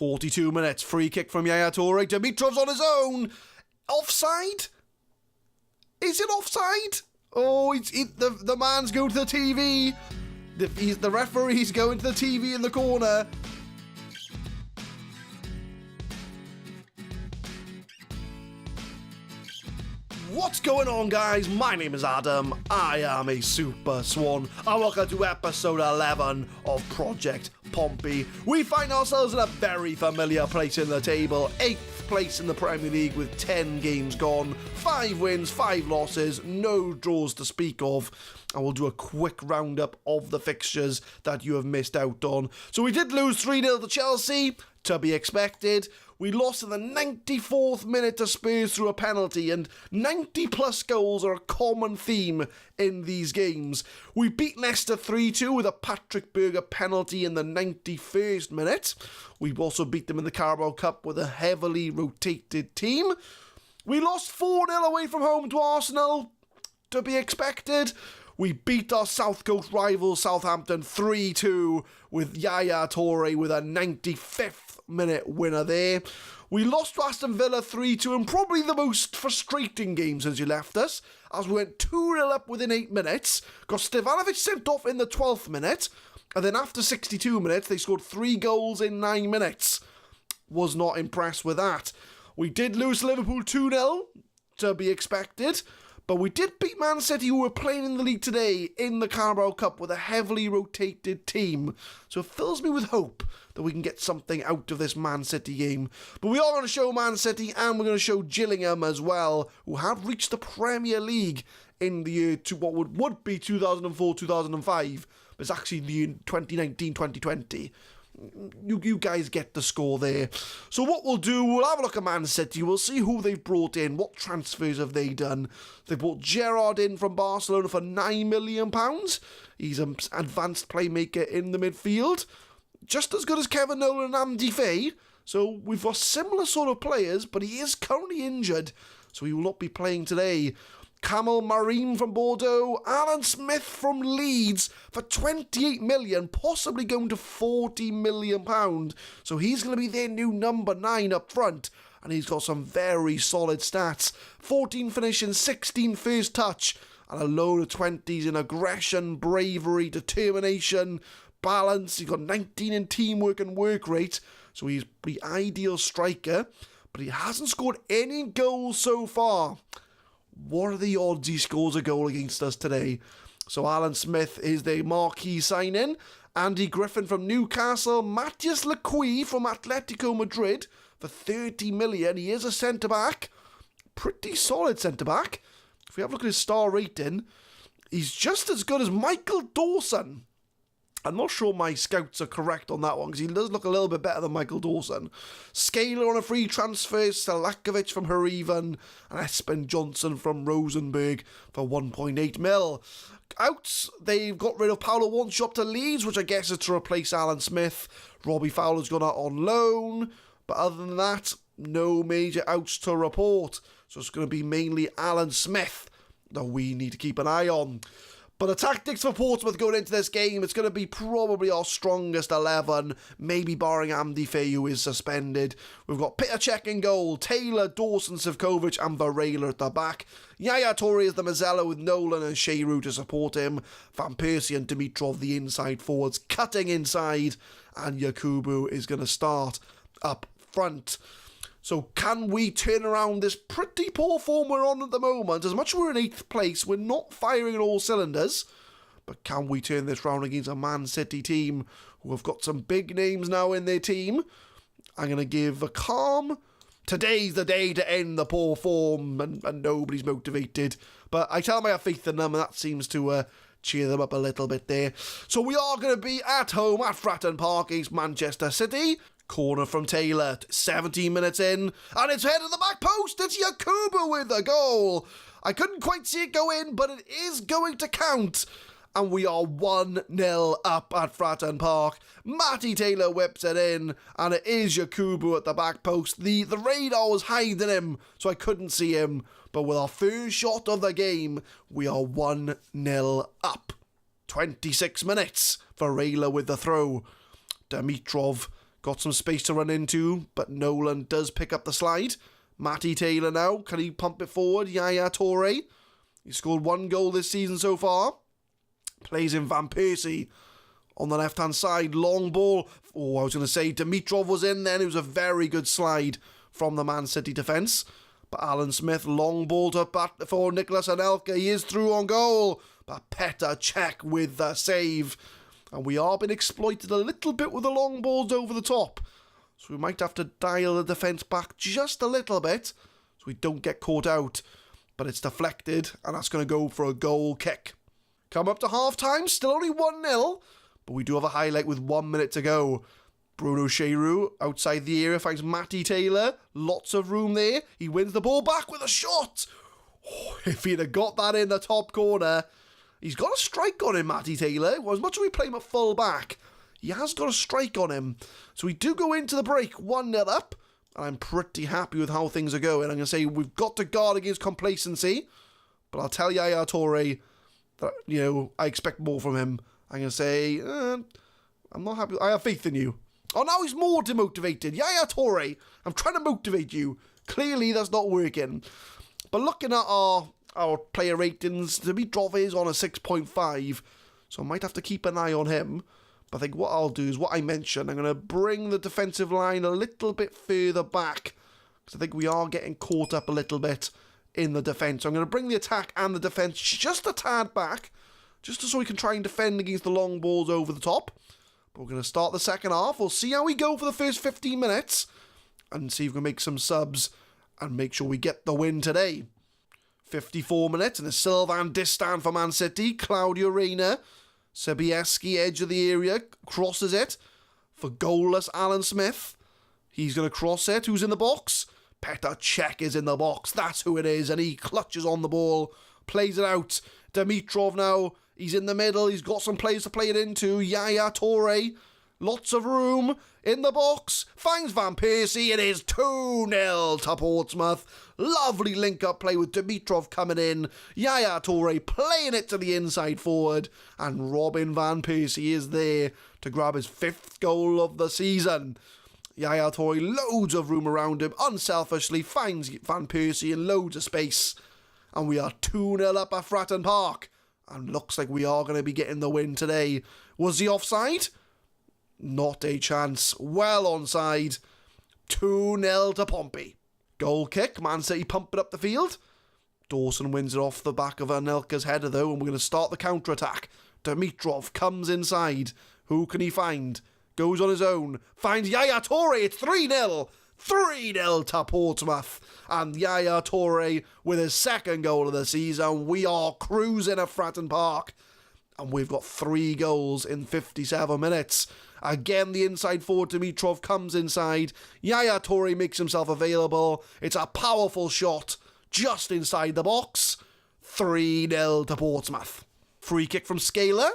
42 minutes, free kick from Yaya Toure. Dimitrov's on his own. Offside? Is it offside? Oh, the man's going to the TV. The referee's going to the TV in the corner. What's going on, guys? My name is Adam. I am a Super Swan, and welcome to episode 11 of Project Pompey. We find ourselves in a very familiar place in the table, 8th place in the Premier League with 10 games gone, 5 wins, 5 losses, no draws to speak of, and we'll do a quick roundup of the fixtures that you have missed out on. So we did lose 3-0 to Chelsea, to be expected. We lost in the 94th minute to Spurs through a penalty, and 90 plus goals are a common theme in these games. We beat Leicester 3-2 with a Patrick Berger penalty in the 91st minute. We also beat them in the Carabao Cup with a heavily rotated team. We lost 4-0 away from home to Arsenal, to be expected. We beat our South Coast rivals Southampton 3-2 with Yaya Toure with a 95th minute winner there. We lost to Aston Villa 3-2 in probably the most frustrating game since you left us, as we went 2-0 up within 8 minutes, got Stevanovic sent off in the 12th minute, and then after 62 minutes they scored 3 goals in 9 minutes. Was not impressed with that. We did lose Liverpool 2-0, to be expected, but we did beat Man City, who were playing in the league today in the Carabao Cup with a heavily rotated team. So it fills me with hope that we can get something out of this Man City game. But we are going to show Man City, and we're going to show Gillingham as well, who have reached the Premier League in the year to what would be 2004-2005, but it's actually the 2019-2020. You guys get the score there. So what we'll do, we'll have a look at Man City. We'll see who they've brought in. What transfers have they done? They brought Gerrard in from Barcelona for £9 million. He's an advanced playmaker in the midfield. Just as good as Kevin Nolan and Andy Fay. So we've got similar sort of players, but he is currently injured, so he will not be playing today. Kamal Marine from Bordeaux, Alan Smith from Leeds for 28 million, possibly going to 40 million pound. So he's going to be their new number 9 up front, and he's got some very solid stats. 14 finishing, 16 first touch, and a load of 20s in aggression, bravery, determination, balance. He's got 19 in teamwork and work rate, so he's the ideal striker, but he hasn't scored any goals so far. What are the odds he scores a goal against us today? So Alan Smith is the marquee signing. Andy Griffin from Newcastle. Matthias Lequi from Atletico Madrid for 30 million. He is a centre-back. Pretty solid centre-back. If we have a look at his star rating, he's just as good as Michael Dawson. I'm not sure my scouts are correct on that one, because he does look a little bit better than Michael Dawson. Scaler on a free transfer, Selakovic from Hereven, and Espen Johnson from Rosenborg for 1.8 mil. Outs, they've got rid of Paulo Wanshop to Leeds, which I guess is to replace Alan Smith. Robbie Fowler's gone out on loan, but other than that, no major outs to report. So it's going to be mainly Alan Smith that we need to keep an eye on. But the tactics for Portsmouth going into this game, it's going to be probably our strongest 11, maybe barring Andy Fay, who is suspended. We've got Pitacek in goal, Taylor, Dawson, Sivkovic and Varela at the back. Yaya Toure is the Mazzella with Nolan and Shearu to support him. Van Persie and Dimitrov, the inside forwards, cutting inside. And Yakubu is going to start up front. So can we turn around this pretty poor form we're on at the moment? As much as we're in 8th place, we're not firing on all cylinders. But can we turn this round against a Man City team who have got some big names now in their team? I'm going to give a calm. Today's the day to end the poor form, and nobody's motivated. But I tell them I have faith in them, and that seems to cheer them up a little bit there. So we are going to be at home at Fratton Park against Manchester City. Corner from Taylor, 17 minutes in, and it's headed to the back post. It's Yakubu with the goal. I couldn't quite see it go in, but it is going to count. And we are 1-0 up at Fratton Park. Matty Taylor whips it in, and it is Yakubu at the back post. The radar was hiding him, so I couldn't see him. But with our first shot of the game, we are 1-0 up. 26 minutes. Varela with the throw. Dimitrov Got some space to run into, but Nolan does pick up the slide. Matty Taylor now, can he pump it forward? Yaya Toure, he scored 1 goal this season so far. Plays in Van Persie on the left-hand side, long ball. Oh, I was going to say Dimitrov was in then. It was a very good slide from the Man City defence. But Alan Smith, long ball to bat for Nicholas Anelka. He is through on goal. But Petr Cech with the save. And we are being exploited a little bit with the long balls over the top. So we might have to dial the defence back just a little bit so we don't get caught out. But it's deflected, and that's going to go for a goal kick. Come up to half-time, still only 1-0. But we do have a highlight with 1 minute to go. Bruno Cheroux outside the area finds Matty Taylor. Lots of room there. He wins the ball back with a shot. Oh, if he'd have got that in the top corner. He's got a strike on him, Matty Taylor. Well, as much as we play him at full back, he has got a strike on him. So we do go into the break 1-0 up. And I'm pretty happy with how things are going. I'm going to say we've got to guard against complacency. But I'll tell Yaya Toure that, I expect more from him. I'm going to say, I'm not happy. I have faith in you. Oh, now he's more demotivated. Yaya Toure, I'm trying to motivate you. Clearly, that's not working. But looking at our player ratings, Dimitrov is on a 6.5. So I might have to keep an eye on him. But I think what I'll do is what I mentioned. I'm going to bring the defensive line a little bit further back. Because I think we are getting caught up a little bit in the defence. So I'm going to bring the attack and the defence just a tad back. Just so we can try and defend against the long balls over the top. But we're going to start the second half. We'll see how we go for the first 15 minutes. And see if we can make some subs. And make sure we get the win today. 54 minutes. And a Sylvain Distin for Man City. Claudio Reyna. Sobieski, edge of the area. Crosses it. For goalless Alan Smith. He's going to cross it. Who's in the box? Petr Cech is in the box. That's who it is. And he clutches on the ball. Plays it out. Dimitrov now. He's in the middle. He's got some players to play it into. Yaya Toure. Lots of room in the box. Finds Van Persie. It is 2-0 to Portsmouth. Lovely link-up play with Dimitrov coming in. Yaya Toure playing it to the inside forward. And Robin Van Persie is there to grab his 5th goal of the season. Yaya Toure, loads of room around him. Unselfishly finds Van Persie in loads of space. And we are 2-0 up at Fratton Park. And looks like we are going to be getting the win today. Was he offside? Not a chance. Well onside. 2-0 to Pompey. Goal kick. Man City pump it up the field. Dawson wins it off the back of Anelka's header though. And we're going to start the counter-attack. Dimitrov comes inside. Who can he find? Goes on his own. Finds Yaya Toure. It's 3-0. 3-0 to Portsmouth. And Yaya Toure with his 2nd goal of the season. We are cruising at Fratton Park. And we've got 3 goals in 57 minutes. Again, the inside forward Dimitrov comes inside. Yaya Toure makes himself available. It's a powerful shot just inside the box. 3-0 to Portsmouth. Free kick from Scaler.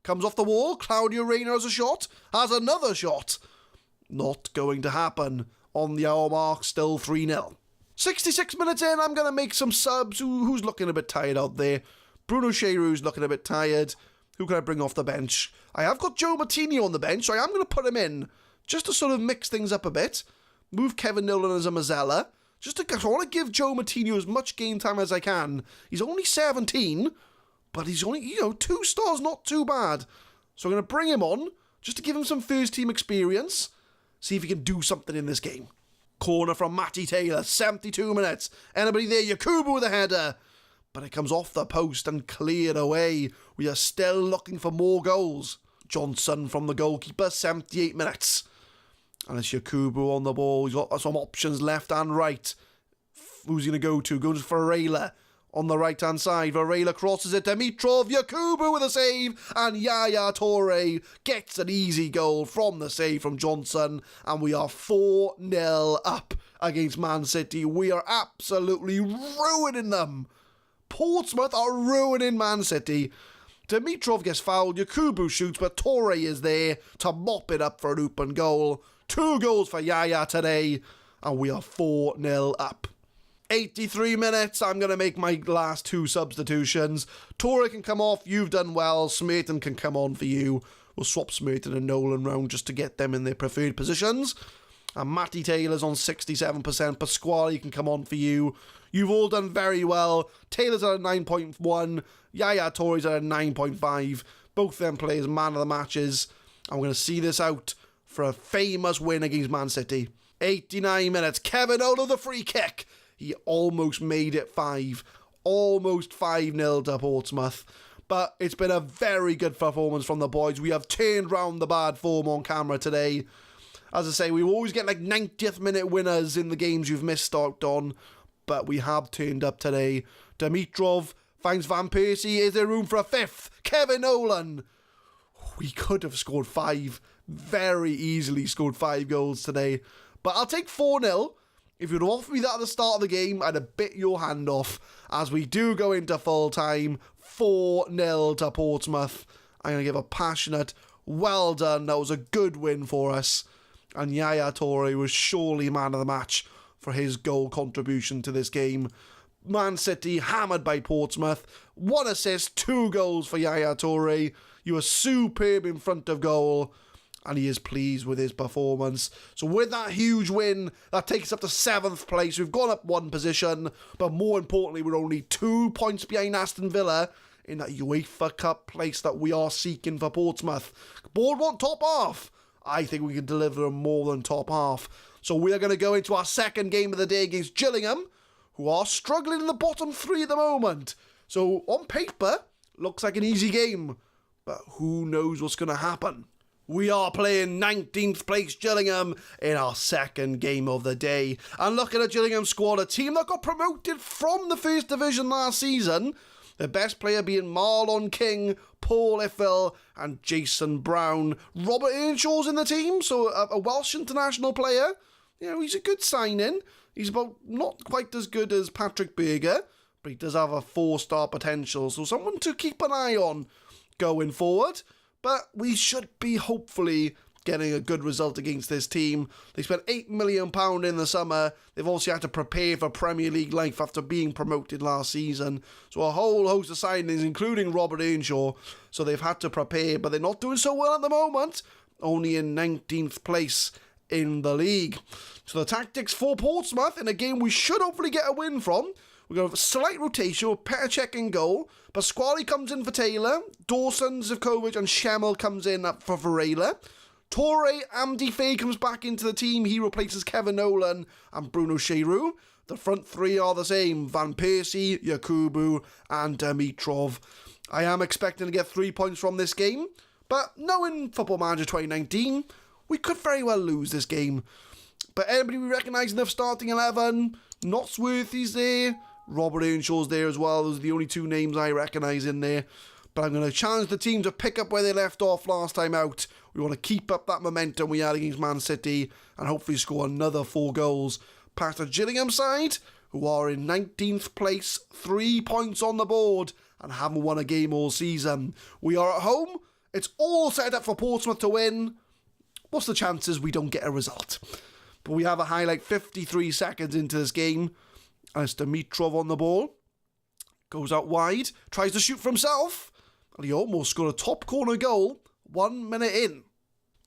Comes off the wall. Claudio Reyna has a shot. Has another shot. Not going to happen. On the hour mark, still 3-0. 66 minutes in, I'm going to make some subs. Who's looking a bit tired out there? Bruno Cheroux's looking a bit tired. Who can I bring off the bench? I have got Joe Martino on the bench, so I am going to put him in. Just to sort of mix things up a bit. Move Kevin Nolan as a Mazzella. I want to give Joe Martino as much game time as I can. He's only 17, but he's only, 2 stars, not too bad. So I'm going to bring him on, just to give him some first team experience. See if he can do something in this game. Corner from Matty Taylor, 72 minutes. Anybody there? Yakubu with a header. But it comes off the post and cleared away. We are still looking for more goals. Johnson from the goalkeeper, 78 minutes. And it's Yakubu on the ball. He's got some options left and right. Who's he going to go to? Goes for Varela on the right-hand side. Varela crosses it. Dimitrov, Yakubu with a save. And Yaya Toure gets an easy goal from the save from Johnson. And we are 4-0 up against Man City. We are absolutely ruining them. Portsmouth are ruining Man City. Dimitrov gets fouled. Yakubu shoots, but Toure is there to mop it up for an open goal. 2 goals for Yaya today. And we are 4-0 up. 83 minutes, I'm going to make my last 2 substitutions. Toure can come off, you've done well. Smerton can come on for you. We'll swap Smirton and Nolan round just to get them in their preferred positions. And Matty Taylor's on 67%. Pasquale can come on for you. You've all done very well. Taylor's at a 9.1. Yaya Touré's at a 9.5. Both them players man of the matches. I'm going to see this out for a famous win against Man City. 89 minutes. Kevin Olo, the free kick. He almost made it 5. Almost 5-0 to Portsmouth. But it's been a very good performance from the boys. We have turned round the bad form on camera today. As I say, we always get like 90th minute winners in the games you've missed out on. But we have turned up today. Dimitrov finds Van Persie. Is there room for a 5th? Kevin Nolan. We could have scored 5. Very easily scored 5 goals today. But I'll take 4-0. If you'd have offered me that at the start of the game, I'd have bit your hand off. As we do go into full time, 4-0 to Portsmouth. I'm going to give a passionate, well done. That was a good win for us. And Yaya Touré was surely man of the match for his goal contribution to this game. Man City hammered by Portsmouth. 1 assist, 2 goals for Yaya Touré. You were superb in front of goal. And he is pleased with his performance. So with that huge win, that takes us up to 7th place. We've gone up 1 position. But more importantly, we're only 2 points behind Aston Villa in that UEFA Cup place that we are seeking for Portsmouth. Board want top half. I think we can deliver more than top half. So we are going to go into our second game of the day against Gillingham, who are struggling in the bottom 3 at the moment. So on paper, looks like an easy game. But who knows what's going to happen. We are playing 19th place Gillingham in our second game of the day. And look at the Gillingham squad, a team that got promoted from the First Division last season. The best player being Marlon King, Paul Iffel and Jason Brown. Robert Earnshaw's in the team, so a Welsh international player. You know, he's a good signing. He's about not quite as good as Patrick Berger, but he does have a 4-star potential. So someone to keep an eye on going forward. But we should be hopefully getting a good result against this team. They spent £8 million in the summer. They've also had to prepare for Premier League life after being promoted last season. So a whole host of signings, including Robert Earnshaw. So they've had to prepare, but they're not doing so well at the moment. Only in 19th place in the league. So the tactics for Portsmouth in a game we should hopefully get a win from. We're going to have a slight rotation with Petacek in goal. Pasquale comes in for Taylor. Dawson, Zivkovic and Schemmel comes in for Varela. Touré Amdi Faye comes back into the team. He replaces Kevin Nolan and Bruno Cheroux. The front 3 are the same. Van Persie, Yakubu and Dimitrov. I am expecting to get 3 points from this game. But knowing Football Manager 2019, we could very well lose this game. But anybody we recognise in the starting 11? Notsworthy's there. Robert Earnshaw's there as well. Those are the only 2 names I recognise in there. But I'm going to challenge the team to pick up where they left off last time out. We want to keep up that momentum we had against Man City and hopefully score another 4 goals past the Gillingham side, who are in 19th place, 3 points on the board and haven't won a game all season. We are at home. It's all set up for Portsmouth to win. What's the chances we don't get a result? But we have a highlight 53 seconds into this game. And it's Dimitrov on the ball. Goes out wide. Tries to shoot for himself. And he almost scored a top corner goal 1 minute in.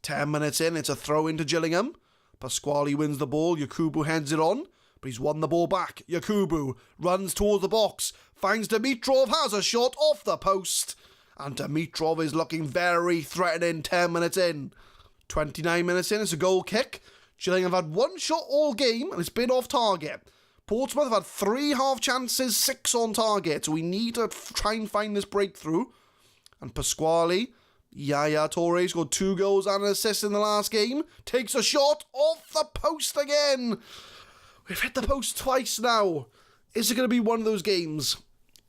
10 minutes in, it's a throw into Gillingham. Pasquale wins the ball. Yakubu heads it on. But he's won the ball back. Yakubu runs towards the box. Finds Dimitrov. Has a shot off the post. And Dimitrov is looking very threatening 10 minutes in. 29 minutes in, it's a goal kick. Gillingham have had 1 shot all game and it's been off target. Portsmouth have had 3 half chances, 6 on target. So we need to try and find this breakthrough. And Pasquale, Yaya Touré scored 2 goals and an assist in the last game. Takes a shot off the post again. We've hit the post twice now. Is it going to be one of those games?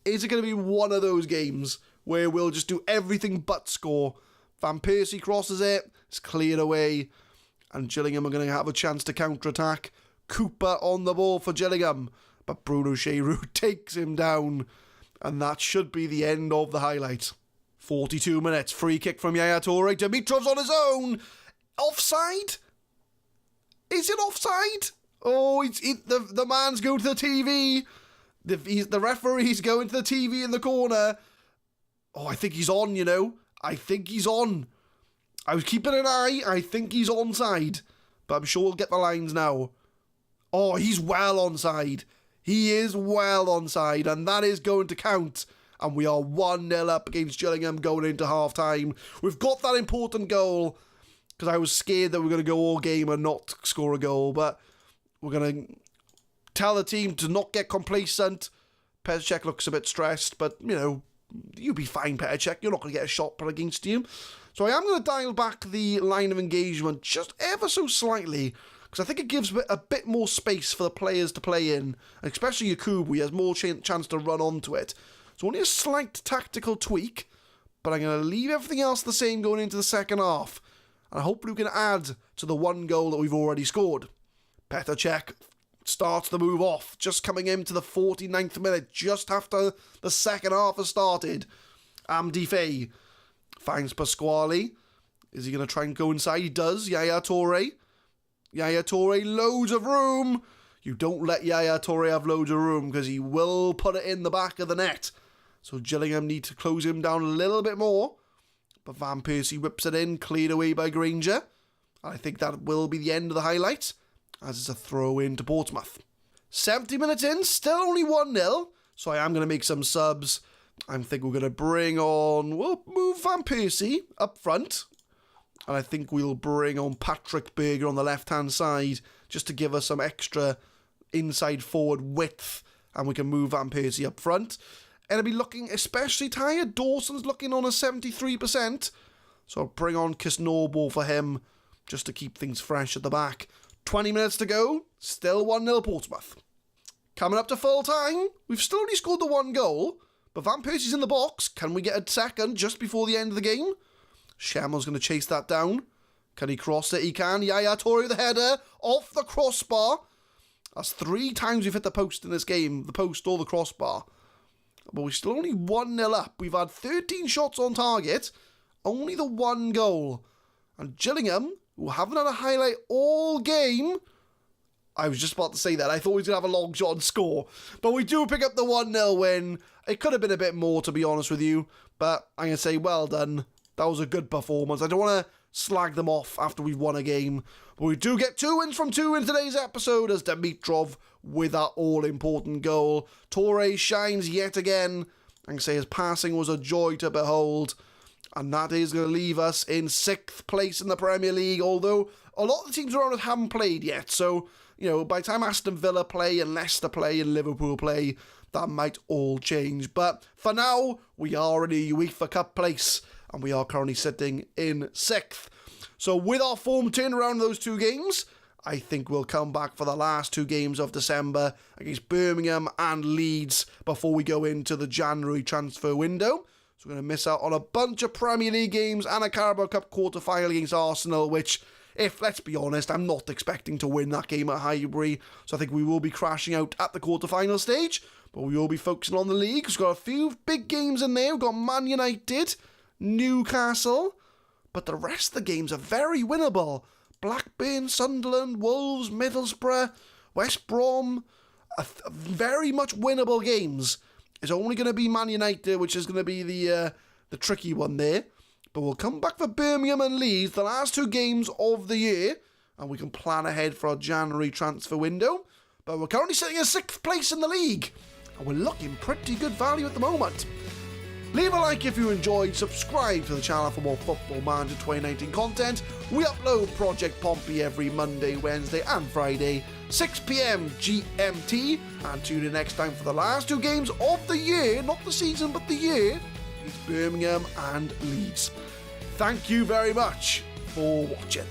Is it going to be one of those games where we'll just do everything but score? Van Persie crosses it. It's cleared away. And Gillingham are going to have a chance to counter-attack. Cooper on the ball for Gillingham. But Bruno Cheroux takes him down. And that should be the end of the highlight. 42 minutes. Free kick from Yaya Touré. Dimitrov's on his own. Offside? Is it offside? Oh, the man's going to the TV. The referee's going to the TV in the corner. Oh, I think he's on, you know. I think he's on. I was keeping an eye. I think he's onside, but I'm sure we'll get the lines now. Oh, he's well onside. He is well onside, and that is going to count. And we are 1-0 up against Gillingham going into half-time. We've got that important goal, because I was scared that we were going to go all game and not score a goal, but we're going to tell the team to not get complacent. Petr Cech looks a bit stressed, but, you know, you'll be fine, Petr Cech. You're not going to get a shot put against you. So I am going to dial back the line of engagement just ever so slightly, because I think it gives a bit more space for the players to play in, especially Yakubu. He has more chance to run onto it. So only a slight tactical tweak, but I'm going to leave everything else the same going into the second half. And hopefully we can add to the one goal that we've already scored. Petr Cech starts the move off, just coming into the 49th minute, just after the second half has started. Amdi Faye finds Pasquale. Is he going to try and go inside? He does. Yaya Toure. Yaya Toure, loads of room. You don't let Yaya Toure have loads of room, because he will put it in the back of the net. So Gillingham need to close him down a little bit more. But Van Persie whips it in, cleared away by Granger. I think that will be the end of the highlight, as it's a throw in to Portsmouth. 70 minutes in, still only 1-0. So I am going to make some subs. I think we're going to bring on... We'll move Van Persie up front. And I think we'll bring on Patrick Berger on the left-hand side, just to give us some extra inside forward width. And we can move Van Persie up front. And I'll be looking especially tired. Dawson's looking on a 73%. So I'll bring on Kisnorbo for him, just to keep things fresh at the back. 20 minutes to go. Still 1-0 Portsmouth. Coming up to full time. We've still only scored the one goal, but Van Persie's in the box. Can we get a second just before the end of the game? Shemel's going to chase that down. Can he cross it? He can. Yaya Toure with the header. Off the crossbar. That's 3 times we've hit the post in this game. The post or the crossbar. But we're still only 1-0 up. We've had 13 shots on target. Only the one goal. And Gillingham, who haven't had a highlight all game... I was just about to say that. I thought he was going to have a long shot and score. But we do pick up the 1-0 win. It could have been a bit more, to be honest with you. But I'm going to say, well done. That was a good performance. I don't want to slag them off after we've won a game. But we do get 2 wins from 2 in today's episode, as Dimitrov with that all-important goal. Toure shines yet again. I can say his passing was a joy to behold. And that is going to leave us in 6th place in the Premier League, although a lot of the teams around us haven't played yet. So, you know, by the time Aston Villa play and Leicester play and Liverpool play, that might all change. But for now, we are in a UEFA Cup place, and we are currently sitting in 6th. So with our form turnaround in those 2 games, I think we'll come back for the last 2 games of December against Birmingham and Leeds before we go into the January transfer window. So we're going to miss out on a bunch of Premier League games and a Carabao Cup quarter-final against Arsenal, which, if, let's be honest, I'm not expecting to win that game at Highbury. So I think we will be crashing out at the quarter-final stage, but we will be focusing on the league. We've got a few big games in there. We've got Man United, Newcastle, but the rest of the games are very winnable. Blackburn, Sunderland, Wolves, Middlesbrough, West Brom, very much winnable games. It's only going to be Man United, which is going to be the tricky one there. But we'll come back for Birmingham and Leeds, the last 2 games of the year, and we can plan ahead for our January transfer window. But we're currently sitting in 6th place in the league, and we're looking pretty good value at the moment. Leave a like if you enjoyed, subscribe to the channel for more Football Manager 2019 content. We upload Project Pompey every Monday, Wednesday and Friday, 6 PM GMT, and tune in next time for the last 2 games of the year, not the season but the year. It's Birmingham and Leeds. Thank you very much for watching.